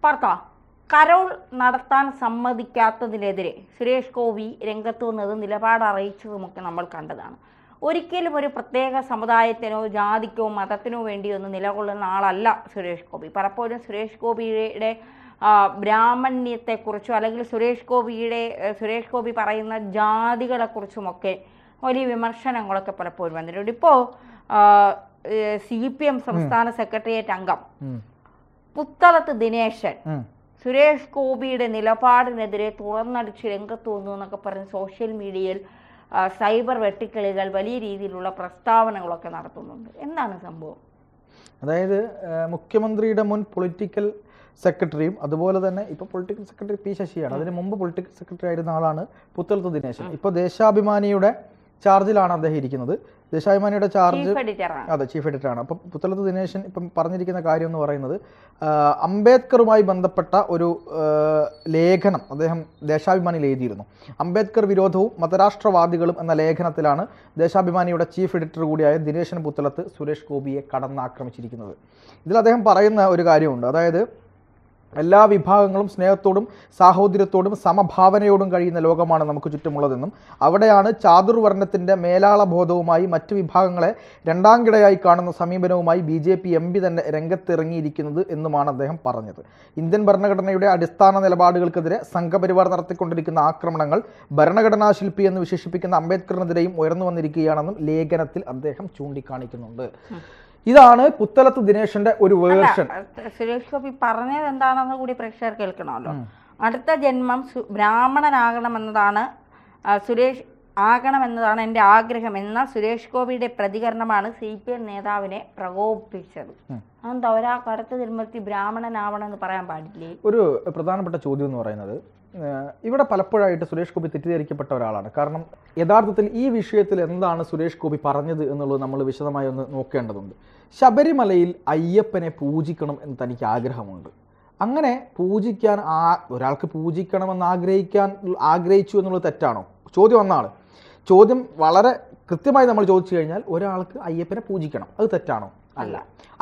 പാർത്ത Carol നടത്താൻ സമ്മതിക്കാത്തതിനെതിരെ സുരേഷ് ഗോപി രംഗത്ത് വന്നത് നിലപാട് അറിയിച്ചതുമൊക്കെ നമ്മൾ കണ്ടതാണ്. ഒരിക്കലും ഒരു പ്രത്യേക സമുദായത്തിനോ ജാതിക്കോ മതത്തിനോ വേണ്ടിയൊന്നും നിലകൊള്ളുന്ന ആളല്ല സുരേഷ് ഗോപി. പലപ്പോഴും സുരേഷ് ഗോപിയുടെ ബ്രാഹ്മണ്യത്തെക്കുറിച്ചോ അല്ലെങ്കിൽ സുരേഷ് ഗോപി പറയുന്ന ജാതികളെക്കുറിച്ചുമൊക്കെ വലിയ വിമർശനങ്ങളൊക്കെ പലപ്പോഴും വന്നിട്ടുണ്ട്. ഇപ്പോൾ CPM സംസ്ഥാന സെക്രട്ടേറിയറ്റ് അംഗം പുത്തലത്ത് ദിനേശൻ സുരേഷ് ഗോപിയുടെ നിലപാടിനെതിരെ തുറന്നടിച്ച് രംഗത്ത് വന്നു എന്നൊക്കെ പറഞ്ഞ് സോഷ്യൽ മീഡിയയിൽ സൈബർ വെട്ടിക്കളികൾ വലിയ രീതിയിലുള്ള പ്രസ്താവനകളൊക്കെ നടത്തുന്നുണ്ട്. എന്താണ് സംഭവം? അതായത് മുഖ്യമന്ത്രിയുടെ മുൻ പൊളിറ്റിക്കൽ സെക്രട്ടറിയും അതുപോലെ തന്നെ ഇപ്പോൾ പൊളിറ്റിക്കൽ സെക്രട്ടറി P ശശിയാണ്. അതിന് മുമ്പ് പൊളിറ്റിക്കൽ സെക്രട്ടറി ആയിരുന്ന ആളാണ് പുത്തലത്ത് ദിനേശൻ. ഇപ്പോൾ ദേശാഭിമാനിയുടെ ചാർജിലാണ് അദ്ദേഹം ഇരിക്കുന്നത്. ദേശാഭിമാനിയുടെ ചാർജ് അതെ ചീഫ് എഡിറ്ററാണ്. അപ്പം പുത്തലത്ത് ദിനേശൻ ഇപ്പം പറഞ്ഞിരിക്കുന്ന കാര്യം എന്ന് പറയുന്നത് അംബേദ്കറുമായി ബന്ധപ്പെട്ട ഒരു ലേഖനം അദ്ദേഹം ദേശാഭിമാനിയിൽ എഴുതിയിരുന്നു. അംബേദ്കർ വിരോധവും മതരാഷ്ട്രവാദികളും എന്ന ലേഖനത്തിലാണ് ദേശാഭിമാനിയുടെ ചീഫ് എഡിറ്റർ കൂടിയായ ദിനേശൻ പുത്തലത്ത് സുരേഷ് ഗോപിയെ കടന്നാക്രമിച്ചിരിക്കുന്നത്. ഇതിൽ അദ്ദേഹം പറയുന്ന ഒരു കാര്യമുണ്ട്. അതായത് എല്ലാ വിഭാഗങ്ങളും സ്നേഹത്തോടും സാഹോദര്യത്തോടും സമഭാവനയോടും കഴിയുന്ന ലോകമാണ് നമുക്ക് ചുറ്റുമുള്ളതെന്നും അവിടെയാണ് ചാതുർവർണ്ണത്തിൻ്റെ മേലാളബോധവുമായി മറ്റ് വിഭാഗങ്ങളെ രണ്ടാംകിടയായി കാണുന്ന സമീപനവുമായി BJP MP തന്നെ രംഗത്തിറങ്ങിയിരിക്കുന്നത് എന്നുമാണ് അദ്ദേഹം പറഞ്ഞത്. ഇന്ത്യൻ ഭരണഘടനയുടെ അടിസ്ഥാന നിലപാടുകൾക്കെതിരെ സംഘപരിവാർ നടത്തിക്കൊണ്ടിരിക്കുന്ന ആക്രമണങ്ങൾ ഭരണഘടനാ ശില്പി എന്ന് വിശേഷിപ്പിക്കുന്ന അംബേദ്കറിനെതിരെയും ഉയർന്നു വന്നിരിക്കുകയാണെന്നും ലേഖനത്തിൽ അദ്ദേഹം ചൂണ്ടിക്കാണിക്കുന്നുണ്ട്. ഇതാണ് പുത്തലത്ത് ദിനേശന്റെ ഒരു വേർഷൻ. സുരേഷ് ഗോപി പറഞ്ഞത് എന്താണെന്ന് കൂടി പ്രേക്ഷകർ കേൾക്കണമല്ലോ. അടുത്ത ജന്മം ബ്രാഹ്മണനാകണമെന്നതാണ് എൻ്റെ ആഗ്രഹം എന്ന സുരേഷ് ഗോപിയുടെ പ്രതികരണമാണ് CPM നേതാവിനെ പ്രകോപിപ്പിച്ചത്. അതെന്താ അടുത്ത ജന്മത്തിൽ ബ്രാഹ്മണനാവണമെന്ന് പറയാൻ പാടില്ലേ? ഒരു പ്രധാനപ്പെട്ട ചോദ്യം എന്ന് പറയുന്നത് ഇവിടെ പലപ്പോഴായിട്ട് സുരേഷ് ഗോപി തെറ്റിദ്ധരിക്കപ്പെട്ട ഒരാളാണ്. കാരണം യഥാർത്ഥത്തിൽ ഈ വിഷയത്തിൽ എന്താണ് സുരേഷ് ഗോപി പറഞ്ഞത് എന്നുള്ളത് നമ്മൾ വിശദമായി ഒന്ന് നോക്കേണ്ടതുണ്ട്. ശബരിമലയിൽ അയ്യപ്പനെ പൂജിക്കണം എന്ന് തനിക്ക് ആഗ്രഹമുണ്ട്. അങ്ങനെ പൂജിക്കാൻ ഒരാൾക്ക് പൂജിക്കണമെന്ന് ആഗ്രഹിച്ചു എന്നുള്ളത് തെറ്റാണോ? ചോദ്യം ഒന്നാണ്. ചോദ്യം വളരെ കൃത്യമായി നമ്മൾ ചോദിച്ചു കഴിഞ്ഞാൽ ഒരാൾക്ക് അയ്യപ്പനെ പൂജിക്കണം, അത് തെറ്റാണോ? അല്ല.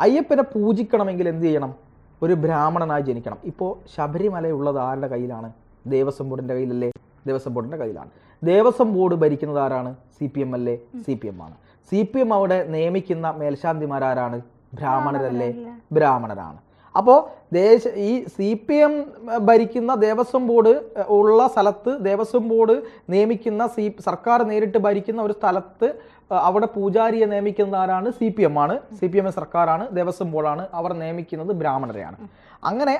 അയ്യപ്പനെ പൂജിക്കണമെങ്കിൽ എന്ത് ചെയ്യണം? ഒരു ബ്രാഹ്മണനായി ജനിക്കണം. ഇപ്പോൾ ശബരിമലയുള്ളത് ആരുടെ കയ്യിലാണ്? ദേവസ്വം ബോർഡിൻ്റെ കയ്യിലല്ലേ? ദേവസ്വം ബോർഡിൻ്റെ കയ്യിലാണ്. ദേവസ്വം ബോർഡ് ഭരിക്കുന്നത് ആരാണ്? CPM അല്ലേ? CPM ആണ്. CPM അവിടെ നിയമിക്കുന്ന മേൽശാന്തിമാരാരാണ്? ബ്രാഹ്മണരല്ലേ? ബ്രാഹ്മണരാണ്. അപ്പോൾ ഈ CPM ഭരിക്കുന്ന ദേവസ്വം ബോർഡ് ഉള്ള സ്ഥലത്ത് ദേവസ്വം ബോർഡ് നിയമിക്കുന്ന സർക്കാർ നേരിട്ട് ഭരിക്കുന്ന ഒരു സ്ഥലത്ത് അവിടെ പൂജാരിയെ നിയമിക്കുന്ന ആരാണ്? CPM ആണ്. CPM സർക്കാരാണ്, ദേവസ്വം ബോർഡാണ്. അവർ നിയമിക്കുന്നത് ബ്രാഹ്മണരെയാണ്. അങ്ങനെ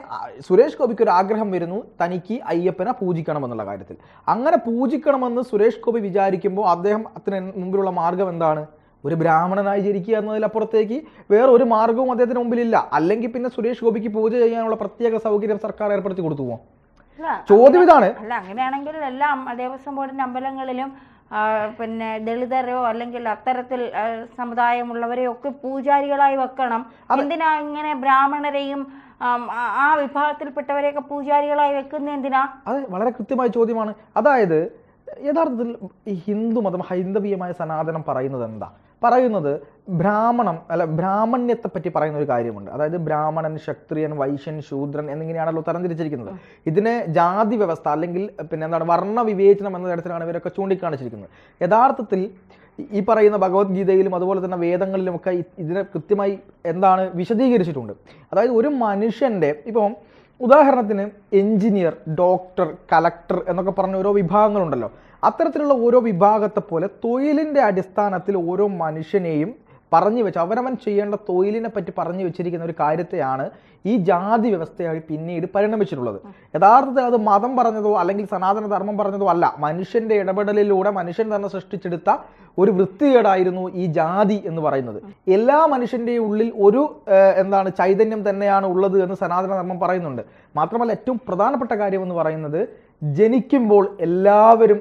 സുരേഷ് ഗോപിക്ക് ഒരു ആഗ്രഹം വരുന്നു, തനിക്ക് അയ്യപ്പനെ പൂജിക്കണമെന്നുള്ള കാര്യത്തിൽ. അങ്ങനെ പൂജിക്കണമെന്ന് സുരേഷ് ഗോപി വിചാരിക്കുമ്പോൾ അദ്ദേഹത്തിന് മുമ്പിലുള്ള മാർഗം എന്താണ്? ഒരു ബ്രാഹ്മണനായി ജനിക്കുക എന്നതിലപ്പുറത്തേക്ക് വേറെ ഒരു മാർഗവും അദ്ദേഹത്തിന് മുമ്പിലില്ല. അല്ലെങ്കിൽ പിന്നെ സുരേഷ് ഗോപിക്ക് പൂജ ചെയ്യാനുള്ള പ്രത്യേക സൗകര്യം സർക്കാർ ഏർപ്പെടുത്തി കൊടുത്തു പോകും. ചോദ്യം ഇതാണ്. അല്ല, അങ്ങനെയാണെങ്കിൽ എല്ലാ ദേവസ്വം ബോർഡിന്റെ അമ്പലങ്ങളിലും പിന്നെ ദളിതരോ അല്ലെങ്കിൽ അത്തരത്തിൽ സമുദായമുള്ളവരെയോ ഒക്കെ പൂജാരികളായി വെക്കണം. എന്തിനാ ഇങ്ങനെ ബ്രാഹ്മണരെയും ആ വിഭാഗത്തിൽപ്പെട്ടവരെയൊക്കെ പൂജാരികളായി വെക്കുന്ന എന്തിനാ? അത് വളരെ കൃത്യമായ ചോദ്യമാണ്. അതായത് യഥാർത്ഥത്തിൽ ഈ ഹിന്ദുമതം, ഹൈന്ദവീയമായ സനാതനം പറയുന്നത് എന്താ? പറയുന്നത് ബ്രാഹ്മണ്യത്തെ പറ്റി പറയുന്ന ഒരു കാര്യമുണ്ട്. അതായത് ബ്രാഹ്മണൻ, ക്ഷത്രിയൻ, വൈശ്യൻ, ശൂദ്രൻ എന്നിങ്ങനെയാണല്ലോ തരംതിരിച്ചിരിക്കുന്നത്. ഇതിനെ ജാതി വ്യവസ്ഥ അല്ലെങ്കിൽ വർണ്ണ വിവേചനം എന്ന തരത്തിലാണ് ഇവരൊക്കെ ചൂണ്ടിക്കാണിച്ചിരിക്കുന്നത്. യഥാർത്ഥത്തിൽ ഈ പറയുന്ന ഭഗവത്ഗീതയിലും അതുപോലെ തന്നെ വേദങ്ങളിലുമൊക്കെ ഇതിനെ കൃത്യമായി വിശദീകരിച്ചിട്ടുണ്ട്. അതായത് ഒരു മനുഷ്യൻ്റെ ഇപ്പം ഉദാഹരണത്തിന് എഞ്ചിനീയർ, ഡോക്ടർ, കലക്ടർ എന്നൊക്കെ പറഞ്ഞ ഓരോ വിഭാഗങ്ങളുണ്ടല്ലോ. അത്തരത്തിലുള്ള ഓരോ വിഭാഗത്തെ പോലെ തൊഴിലിൻ്റെ അടിസ്ഥാനത്തിൽ ഓരോ മനുഷ്യനെയും പറഞ്ഞു വെച്ച് അവനവൻ ചെയ്യേണ്ട തൊഴിലിനെ പറ്റി പറഞ്ഞു വെച്ചിരിക്കുന്ന ഒരു കാര്യത്തെയാണ് ഈ ജാതി വ്യവസ്ഥയായി പിന്നീട് പരിണമിച്ചിട്ടുള്ളത്. യഥാർത്ഥത്തിൽ അത് മതം പറഞ്ഞതോ അല്ലെങ്കിൽ സനാതന ധർമ്മം പറഞ്ഞതോ അല്ല. മനുഷ്യന്റെ ഇടപെടലിലൂടെ മനുഷ്യൻ തന്നെ സൃഷ്ടിച്ചെടുത്ത ഒരു വൃത്തികേടായിരുന്നു ഈ ജാതി എന്ന് പറയുന്നത്. എല്ലാ മനുഷ്യൻ്റെയും ഉള്ളിൽ ഒരു ചൈതന്യം തന്നെയാണ് ഉള്ളത് എന്ന് സനാതന ധർമ്മം പറയുന്നുണ്ട്. മാത്രമല്ല ഏറ്റവും പ്രധാനപ്പെട്ട കാര്യം എന്ന് പറയുന്നത് ജനിക്കുമ്പോൾ എല്ലാവരും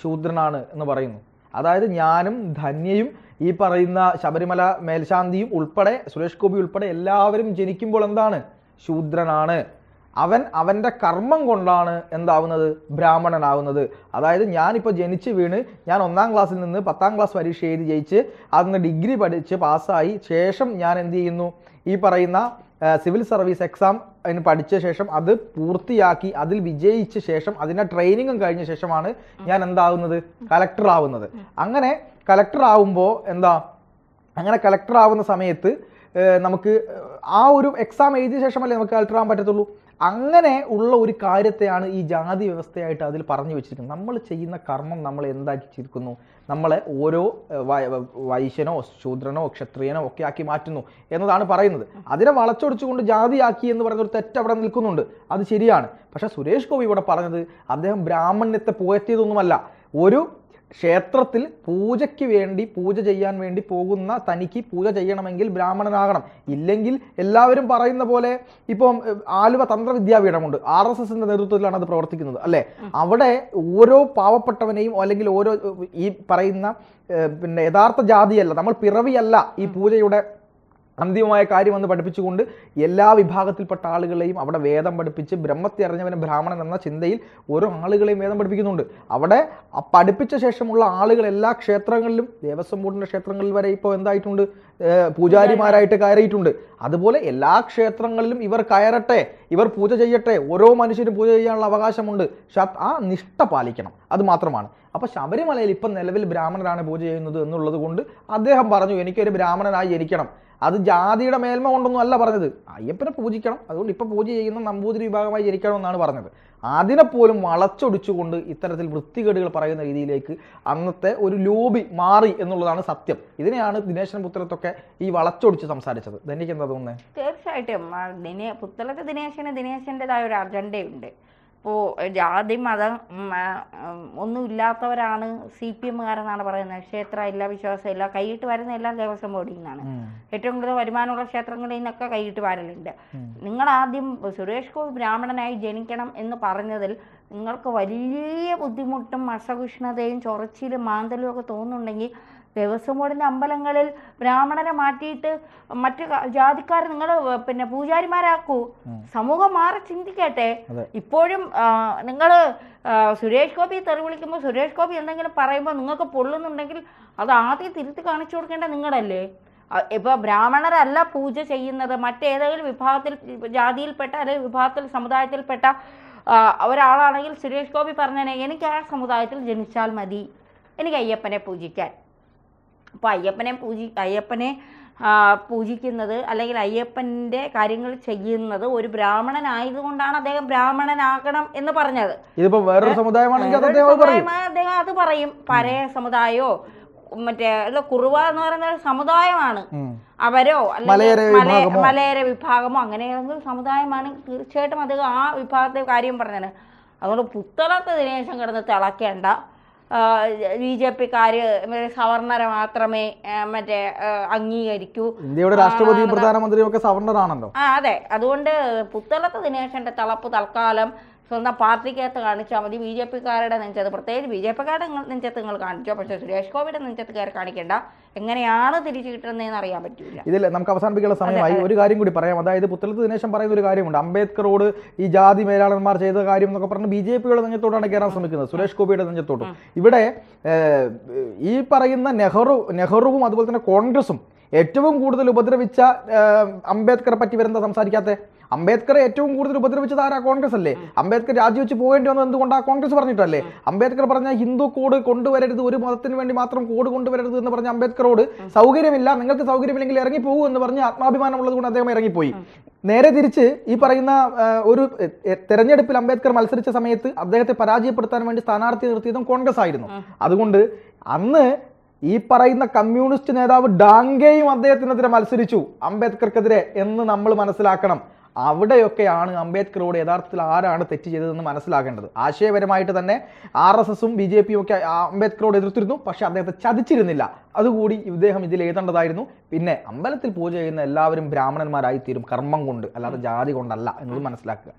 ശൂദ്രനാണ് എന്ന് പറയുന്നു. അതായത് ഞാനും ധന്യയും ഈ പറയുന്ന ശബരിമല മേൽശാന്തിയും ഉൾപ്പെടെ സുരേഷ് ഗോപി ഉൾപ്പെടെ എല്ലാവരും ജനിക്കുമ്പോൾ ശൂദ്രനാണ്. അവൻ്റെ കർമ്മം കൊണ്ടാണ് ബ്രാഹ്മണനാവുന്നത്. അതായത് ഞാനിപ്പോൾ ജനിച്ച് വീണ് ഞാൻ 1ാം ക്ലാസ്സിൽ നിന്ന് 10ാം ക്ലാസ് പരീക്ഷ എഴുതി ജയിച്ച് അന്ന് ഡിഗ്രി പഠിച്ച് പാസ്സായി ശേഷം ഞാൻ ഈ പറയുന്ന സിവിൽ സർവീസ് എക്സാം അതിന് പഠിച്ച ശേഷം അത് പൂർത്തിയാക്കി അതിൽ വിജയിച്ച ശേഷം അതിൻ്റെ ട്രെയിനിങ്ങും കഴിഞ്ഞ ശേഷമാണ് ഞാൻ എന്താവുന്നത്, കളക്ടർ ആവുന്നത്. അങ്ങനെ കളക്ടർ ആവുമ്പോൾ അങ്ങനെ കളക്ടർ ആവുന്ന സമയത്ത് നമുക്ക് ആ ഒരു എക്സാം എഴുതിയ ശേഷമല്ലേ നമുക്ക് കളക്ടർ ആവാൻ പറ്റത്തുള്ളൂ. അങ്ങനെ ഉള്ള ഒരു കാര്യത്തെയാണ് ഈ ജാതി വ്യവസ്ഥയായിട്ട് അതിൽ പറഞ്ഞു വെച്ചിരിക്കുന്നത്. നമ്മൾ ചെയ്യുന്ന കർമ്മം നമ്മൾ എന്താക്കിയിരിക്കുന്നു, നമ്മളെ ഓരോ വൈശ്യനോ ശൂദ്രനോ ക്ഷത്രിയനോ ഒക്കെ ആക്കി മാറ്റുന്നു എന്നതാണ് പറയുന്നത്. അതിനെ വളച്ചൊടിച്ചുകൊണ്ട് ജാതിയാക്കി എന്ന് പറയുന്ന ഒരു തെറ്റ് അവിടെ നിൽക്കുന്നുണ്ട്. അത് ശരിയാണ്. പക്ഷേ സുരേഷ് ഗോപി ഇവിടെ പറഞ്ഞത് അദ്ദേഹം ബ്രാഹ്മണ്യത്തെ പുകഴ്ത്തിയതൊന്നുമല്ല. ഒരു ക്ഷേത്രത്തിൽ പൂജയ്ക്ക് വേണ്ടി പൂജ ചെയ്യാൻ വേണ്ടി പോകുന്ന തനിക്ക് പൂജ ചെയ്യണമെങ്കിൽ ബ്രാഹ്മണനാകണം. ഇല്ലെങ്കിൽ എല്ലാവരും പറയുന്ന പോലെ ഇപ്പം ആലുവ തന്ത്രവിദ്യാപീഠമുണ്ട്, RSSന്റെ നേതൃത്വത്തിലാണ് അത് പ്രവർത്തിക്കുന്നത് അല്ലേ. അവിടെ ഓരോ പാവപ്പെട്ടവനെയും അല്ലെങ്കിൽ ഓരോ ഈ പറയുന്ന പിന്നെ യഥാർത്ഥ ജാതിയല്ല, നമ്മൾ പിറവിയല്ല ഈ പൂജയുടെ അന്തിമമായ കാര്യമെന്ന് പഠിപ്പിച്ചുകൊണ്ട് എല്ലാ വിഭാഗത്തിൽപ്പെട്ട ആളുകളെയും അവിടെ വേദം പഠിപ്പിച്ച് ബ്രഹ്മത്തെ അറിഞ്ഞവനെ ബ്രാഹ്മണൻ എന്ന ചിന്തയിൽ ഓരോ ആളുകളെയും വേദം പഠിപ്പിക്കുന്നുണ്ട്. അവിടെ പഠിപ്പിച്ച ശേഷമുള്ള ആളുകൾ എല്ലാ ക്ഷേത്രങ്ങളിലും ദേവസ്വം ബോർഡിൻ്റെ ക്ഷേത്രങ്ങളിൽ വരെ ഇപ്പോൾ എന്തായിട്ടുണ്ട്, പൂജാരിമാരായിട്ട് കയറിയിട്ടുണ്ട്. അതുപോലെ എല്ലാ ക്ഷേത്രങ്ങളിലും ഇവർ കയറട്ടെ, ഇവർ പൂജ ചെയ്യട്ടെ, ഓരോ മനുഷ്യരും പൂജ ചെയ്യാനുള്ള അവകാശമുണ്ട്. ആ നിഷ്ഠ പാലിക്കണം, അത് മാത്രമാണ്. അപ്പോൾ ശബരിമലയിൽ ഇപ്പം നിലവിൽ ബ്രാഹ്മണരാണ് പൂജ ചെയ്യുന്നത് എന്നുള്ളത് കൊണ്ട് അദ്ദേഹം പറഞ്ഞു എനിക്കൊരു ബ്രാഹ്മണനായി ജനിക്കണം. അത് ജാതിയുടെ മേൽമ കൊണ്ടൊന്നും അല്ല പറഞ്ഞത്, അയ്യപ്പനെ പൂജിക്കണം, അതുകൊണ്ട് ഇപ്പം പൂജ ചെയ്യുന്ന നമ്പൂതിരി വിഭാഗമായി ജനിക്കണം എന്നാണ് പറഞ്ഞത്. അതിനെപ്പോലും വളച്ചൊടിച്ചുകൊണ്ട് ഇത്തരത്തിൽ വൃത്തികേടുകൾ പറയുന്ന രീതിയിലേക്ക് അന്നത്തെ ഒരു ലോബി മാറി എന്നുള്ളതാണ് സത്യം. ഇതിനെയാണ് ദിനേശൻ പുത്തലത്തൊക്കെ ഈ വളച്ചൊടിച്ച് സംസാരിച്ചത്. എനിക്ക് എന്താ തോന്നുന്നത്? തീർച്ചയായിട്ടും പുത്തലത്ത് ദിനേശൻ്റെതായ ഒരു അജണ്ടയുണ്ട്. ഇപ്പോൾ ജാതി മതം ഒന്നുമില്ലാത്തവരാണ് CPM-കാരെന്നാണ് പറയുന്നത്. ക്ഷേത്ര ഇല്ല, വിശ്വാസം ഇല്ല, കൈയിട്ട് വരുന്ന എല്ലാം ദേവസ്വം ബോർഡിൽ നിന്നാണ്. ഏറ്റവും കൂടുതൽ വരുമാനമുള്ള ക്ഷേത്രങ്ങളിൽ നിന്നൊക്കെ കൈയിട്ട് വരലുണ്ട്. നിങ്ങൾ ആദ്യം സുരേഷ് ഗോപി ബ്രാഹ്മണനായി ജനിക്കണം എന്ന് പറഞ്ഞതിൽ നിങ്ങൾക്ക് വലിയ ബുദ്ധിമുട്ടും അസഹിഷ്ണുതയും ചൊറച്ചിലും മാന്തലും ഒക്കെ തോന്നുന്നുണ്ടെങ്കിൽ ദേവസ്വം ബോർഡിൻ്റെ അമ്പലങ്ങളിൽ ബ്രാഹ്മണനെ മാറ്റിയിട്ട് മറ്റ് ജാതിക്കാർ നിങ്ങൾ പിന്നെ പൂജാരിമാരാക്കൂ. സമൂഹം മാറി ചിന്തിക്കട്ടെ. ഇപ്പോഴും നിങ്ങൾ സുരേഷ് ഗോപി തെറി വിളിക്കുമ്പോൾ സുരേഷ് ഗോപി എന്തെങ്കിലും പറയുമ്പോൾ നിങ്ങൾക്ക് പൊള്ളുന്നുണ്ടെങ്കിൽ അത് ആദ്യം തിരുത്തി കാണിച്ചു കൊടുക്കേണ്ട നിങ്ങളല്ലേ. ഇപ്പോൾ ബ്രാഹ്മണരല്ല പൂജ ചെയ്യുന്നത്, മറ്റേതെങ്കിലും വിഭാഗത്തിൽ ജാതിയിൽപ്പെട്ട അല്ലെങ്കിൽ വിഭാഗത്തിൽ സമുദായത്തിൽപ്പെട്ട ഒരാളാണെങ്കിൽ സുരേഷ് ഗോപി പറഞ്ഞേനെ എനിക്ക് ആ സമുദായത്തിൽ ജനിച്ചാൽ മതി, എനിക്ക് അയ്യപ്പനെ പൂജിക്കാൻ. അപ്പോൾ അയ്യപ്പനെ പൂജിക്കുന്നത് അല്ലെങ്കിൽ അയ്യപ്പൻ്റെ കാര്യങ്ങൾ ചെയ്യുന്നത് ഒരു ബ്രാഹ്മണനായതുകൊണ്ടാണ് അദ്ദേഹം ബ്രാഹ്മണനാകണം എന്ന് പറഞ്ഞത്. ഇതിപ്പോ വേറൊരു സമുദായമാണെങ്കിൽ അദ്ദേഹം അത് പറയും. പരയ സമുദായമോ മറ്റേ കുറുവ എന്ന് പറയുന്ന ഒരു സമുദായമാണ്, അവരോ അല്ലെങ്കിൽ മലയര വിഭാഗമോ അങ്ങനെ ഏതെങ്കിലും സമുദായമാണെങ്കിൽ തീർച്ചയായിട്ടും അദ്ദേഹം ആ വിഭാഗത്തെ കാര്യം പറഞ്ഞത്. അതുകൊണ്ട് പുത്തലത്ത് ദിനേശൻ കിടന്ന് തിളക്കേണ്ട. BJP-ക്കാർ സവർണരെ മാത്രമേ മറ്റേ അംഗീകരിക്കൂ. ഇന്ത്യയുടെ രാഷ്ട്രപതിയും പ്രധാനമന്ത്രിയും ഒക്കെ സവർണരാണല്ലോ. അതെ, അതുകൊണ്ട് പുത്തലത്ത് ദിനേശന്റെ തിളപ്പ് തൽക്കാലം സ്വന്തം പാർട്ടിക്കകത്ത് കാണിച്ചാൽ മതി. BJP-ക്കാരുടെ നെഞ്ചത്ത്, പ്രത്യേകിച്ച് BJP-ക്കാരുടെ നെഞ്ചത്ത് നിങ്ങൾ കാണിച്ചോ, പക്ഷേ സുരേഷ് ഗോപിയുടെ നെഞ്ചത്ത് കയറി കാണിക്കേണ്ട. എങ്ങനെയാണ് തിരിച്ചു കിട്ടുന്നതെന്ന് അറിയാൻ പറ്റില്ല. ഇതിൽ നമുക്ക് അവസാനിപ്പിക്കാനുള്ള സമയമായി. ഒരു കാര്യം കൂടി പറയാം. അതായത് പുത്തലത്ത് ദിനേശൻ പറയുന്ന ഒരു കാര്യമുണ്ട്, അംബേദ്കറോട് ഈ ജാതി മേലാളന്മാർ ചെയ്ത കാര്യം എന്നൊക്കെ പറഞ്ഞ് BJP-യുടെ നെഞ്ചത്തോടാണ് കയറാൻ ശ്രമിക്കുന്നത്, സുരേഷ് ഗോപിയുടെ നെഞ്ചത്തോട്ടും. ഇവിടെ ഈ പറയുന്ന നെഹ്റുവും അതുപോലെ തന്നെ കോൺഗ്രസും ഏറ്റവും കൂടുതൽ ഉപദ്രവിച്ച അംബേദ്കറെ പറ്റി വരുന്ന സംസാരിക്കാത്ത. അംബേദ്കറെ ഏറ്റവും കൂടുതൽ ഉപദ്രവിച്ചത് ആരാ? കോൺഗ്രസ് അല്ലേ. അംബേദ്കർ രാജിവെച്ച് പോകേണ്ടി വന്നത് എന്തുകൊണ്ടാ? കോൺഗ്രസ് പറഞ്ഞിട്ടല്ലേ. അംബേദ്കർ പറഞ്ഞ ഹിന്ദു കോഡ് കൊണ്ടുവരരുത്, ഒരു മതത്തിന് വേണ്ടി മാത്രം കോഡ് കൊണ്ടുവരരുത് എന്ന് പറഞ്ഞ അംബേദ്കറോട് സൗകര്യമില്ല, നിങ്ങൾക്ക് സൗകര്യമില്ലെങ്കിൽ ഇറങ്ങിപ്പോകൂ എന്ന് പറഞ്ഞ് ആത്മാഭിമാനമുള്ളത് കൊണ്ട് അദ്ദേഹം ഇറങ്ങിപ്പോയി. നേരെ തിരിച്ച് ഈ പറയുന്ന ഒരു തെരഞ്ഞെടുപ്പിൽ അംബേദ്കർ മത്സരിച്ച സമയത്ത് അദ്ദേഹത്തെ പരാജയപ്പെടുത്താൻ വേണ്ടി സ്ഥാനാർത്ഥി നിർത്തിയതും കോൺഗ്രസ് ആയിരുന്നു. അതുകൊണ്ട് അന്ന് ഈ പറയുന്ന കമ്മ്യൂണിസ്റ്റ് നേതാവ് ഡാങ്കെയും അദ്ദേഹത്തിനെതിരെ മത്സരിച്ചു അംബേദ്കർക്കെതിരെ എന്ന് നമ്മൾ മനസ്സിലാക്കണം. അവിടെയൊക്കെയാണ് അംബേദ്കറോട് യഥാർത്ഥത്തിൽ ആരാണ് തെറ്റ് ചെയ്തതെന്ന് മനസ്സിലാക്കേണ്ടത്. ആശയപരമായിട്ട് തന്നെ RSSും BJP-യും ഒക്കെ അംബേദ്കറോട് എതിർത്തിരുന്നു, പക്ഷെ അദ്ദേഹത്തെ ചതിച്ചിരുന്നില്ല. അതുകൂടി ഇദ്ദേഹം ഇതിൽ എഴുതേണ്ടതായിരുന്നു. പിന്നെ അമ്പലത്തിൽ പൂജ ചെയ്യുന്ന എല്ലാവരും ബ്രാഹ്മണന്മാരായി തീരും കർമ്മം കൊണ്ട്, അല്ലാതെ ജാതി കൊണ്ടല്ല എന്നത് മനസ്സിലാക്കുക.